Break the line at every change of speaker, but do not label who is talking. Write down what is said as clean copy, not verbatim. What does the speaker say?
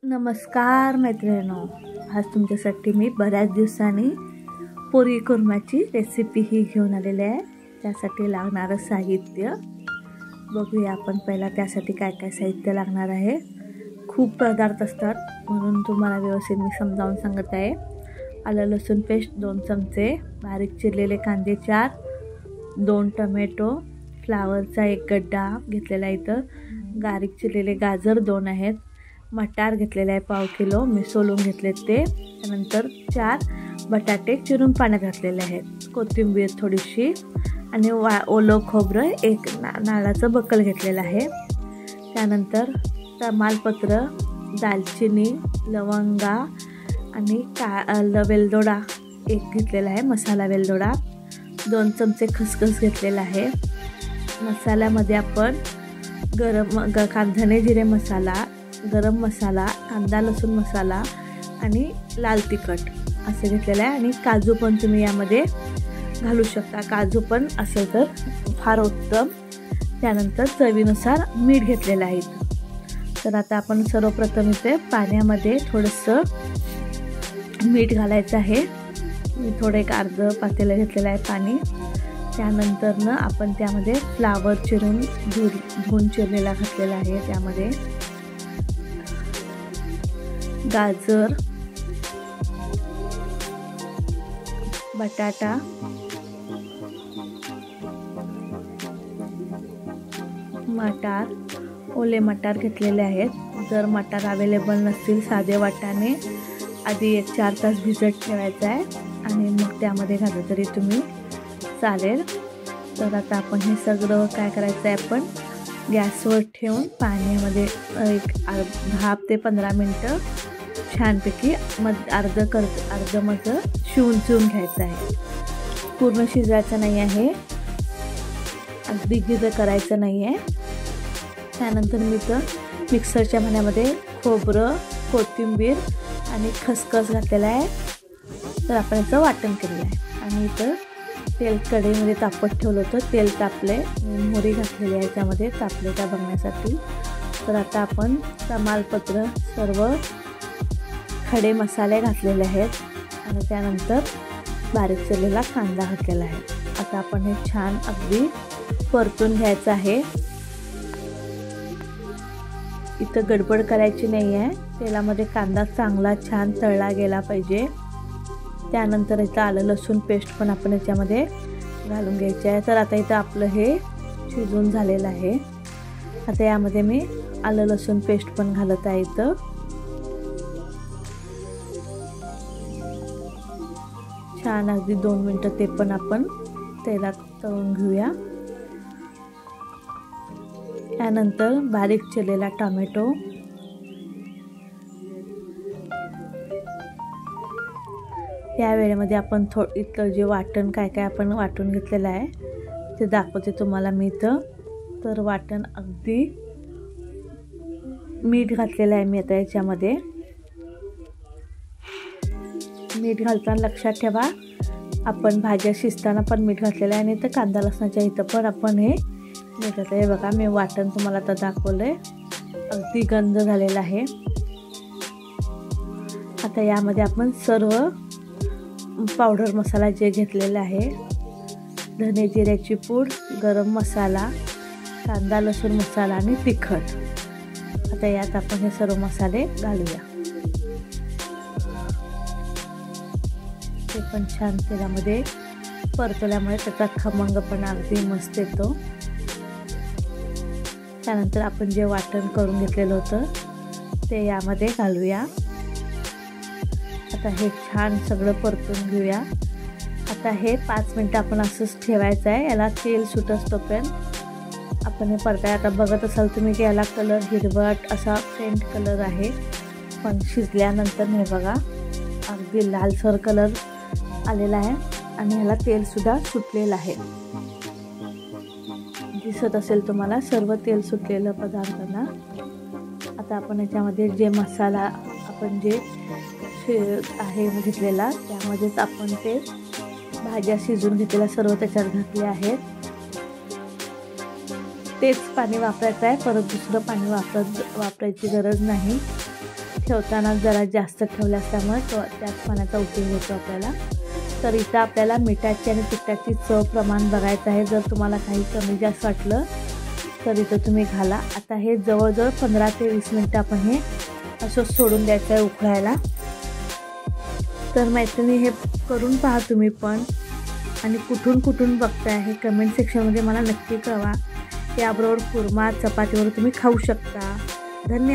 नमस्कार मैत्रिणींनो, आज तुमच्यासाठी मी बऱ्याच दिवसांनी पुरी कुर्म्याची रेसिपी ही घेऊन आलेली आहे। त्यासाठी लागणारं साहित्य बघूया आपण। पहिला त्यासाठी काय काय साहित्य लागणार आहे। खूप पदार्थ असतात म्हणून तुम्हाला व्यवस्थित मी समजावून सांगत आहे। आलं लसूण पेस्ट 2 चमचे, बारीक चिरलेले कांदे 4, 2 टोमॅटो, फ्लावरचा 1 गड्डा घेतलेला आहे, इथं बारीक चिरलेले गाजर 2 आहेत, मटार घेतलेले आहे पाव किलो, मी सोलून घेतले ते। त्यानंतर 4 बटाटे चिरून पाण्यात घातलेले आहेत, कोथिंबीर थोडीशी आणि ओलं खोबरं 1 नारळाचं बकल घेतलेलं आहे। त्यानंतर तमालपत्र, दालचिनी, लवंगा आणि वेलदोडा 1 घेतलेला आहे, मसाला वेलदोडा 2 चमचे खसखस घेतलेला आहे। मसाल्यामध्ये आपण धने जिरे मसाला, गरम मसाला, कांदा लसूण मसाला आणि लाल तिखट असे घेतलेलं आहे आणि काजू पण तुम्ही यामध्ये घालू शकता, काजू पण असेल तर फार उत्तम। त्यानंतर चवीनुसार मीठ घेतलेलं आहे। तर आता आपण सर्वप्रथम इथे पाण्यामध्ये थोडंसं मीठ घालायचं आहे। मी थोडं एक अर्ध पातेलं घेतलेलं आहे पाणी। त्यानंतर आपण त्यामध्ये फ्लावर चिरून धुवून चिरलेला घातलेला आहे, त्यामध्ये गाजर, बटाटा, मटार, ओले मटार घेतलेले आहेत। जर मटार अवेलेबल नसतील, साधे वाटाणे आधी 1-4 तास भिजत ठेवायचं आहे आणि मग त्यामध्ये घातलं तरी तुम्ही चालेल। तर आता आपण हे सगळं काय करायचं आहे, आपण गॅसवर ठेवून पाण्यामध्ये 10 ते 15 मिनटं छानपैकी अर्ध शिवून घ्यायचं आहे। पूर्ण शिजायचं नाही आहे, अगदी गिर करायचं नाही आहे। त्यानंतर मी तर मिक्सरच्या भांड्यामध्ये खोबरं, कोथिंबीर आणि खसखस घातलेला आहे। तर आपण याचं वाटण केलेलं आहे आणि इथं तेल कढईमध्ये तापत ठेवलं होतं, तेल तापले, मोहरी घातलेली आहे त्यामध्ये, तापले का बघण्यासाठी। तर आता आपण तमालपत्र, सर्व खडे मसाले घातलेले आहेत आणि त्यानंतर बारीक चिरलेला कांदा घातलेला आहे। आता आपण हे छान अगदी परतून घ्यायचं आहे। इथं गडबड करायची नाही आहे, तेलामध्ये कांदा चांगला छान तळला गेला पाहिजे। त्यानंतर इथं आलं लसूण पेस्ट पण आपण याच्यामध्ये घालून घ्यायची आहे। तर आता इथं आपलं हे शिजून झालेलं आहे। आता यामध्ये मी आलं लसूण पेस्ट पण घालत आहे। इथं छान अगदी 2 मिनटं ते पण आपण तेलात तळून घेऊया। त्यानंतर बारीक चिरलेला टोमॅटो, या वेळेमध्ये आपण इथलं जे वाटण काय काय आपण वाटून घेतलेलं आहे ते दाखवते तुम्हाला मी इथं। तर वाटण अगदी मीठ घातलेलं आहे मी आता याच्यामध्ये। मीठ घालताना लक्षात ठेवा, आपण भाज्या शिजताना पण मीठ घातलेलं आहे आणि इथं कांदा लसणाच्या इथं पण आपण हे मीठ घातलं आहे। बघा, मी वाटण तुम्हाला आता दाखवलं आहे, अगदी गंध झालेला आहे। आता यामध्ये आपण सर्व पावडर मसाला जे घेतलेला आहे, धने जिऱ्याची पूड, गरम मसाला, कांदा लसूण मसाला आणि तिखट, आता यात आपण हे सर्व मसाले घालूया। ते पण छान तेलामध्ये परतवल्यामुळे त्याचा खमंगपणा अगदी मस्त येतो। त्यानंतर आपण जे वाटण करून घेतलेलं होतं ते यामध्ये घालूया। आता हे छान सगळं परतून घेऊया। आता हे 5 मिनटं आपण असंच ठेवायचं आहे, याला तेल सुटत तोपर्यंत आपण हे परताय। आता बघत असाल तुम्ही की याला कलर हिरवट असा फेंट कलर आहे, पण शिजल्यानंतर हे बघा अगदी लालसर कलर आलेला आहे आणि ह्याला तेलसुद्धा सुटलेलं आहे, दिसत असेल तुम्हाला सर्व तेल सुटलेलं पदार्थांना। आता आपण याच्यामध्ये जे मसाला आपण जे आहे घेतलेला त्यामध्येच आपण ते भाज्या शिजून घेतलेल्या सर्व त्याच्यात घातले आहेत। तेच पाणी वापरायचं आहे, परत दुसरं पाणी वापरायची गरज नाही। ठेवताना जरा जास्त ठेवलं असल्यामुळे त्याच पाण्याचा उपयोग होतो आपल्याला। तर इथं आपल्याला मिठाची आणि तिखटाची चव प्रमाण बघायचं आहे। जर तुम्हाला काही कमी जास्त वाटलं तर इथं तुम्ही घाला। आता हे जवळजवळ 15 ते 20 मिनिटं आपण हे असं सोडून द्यायचं आहे उकळायला। तर मैत्रिणी हे करून पहा तुम्ही पण, आणि कुठून बघताय हे कमेंट सेक्शनमध्ये मला नक्की कळवा। याबरोबर कुर्मा चपातीवर तुम्ही खाऊ शकता। धन्यवाद।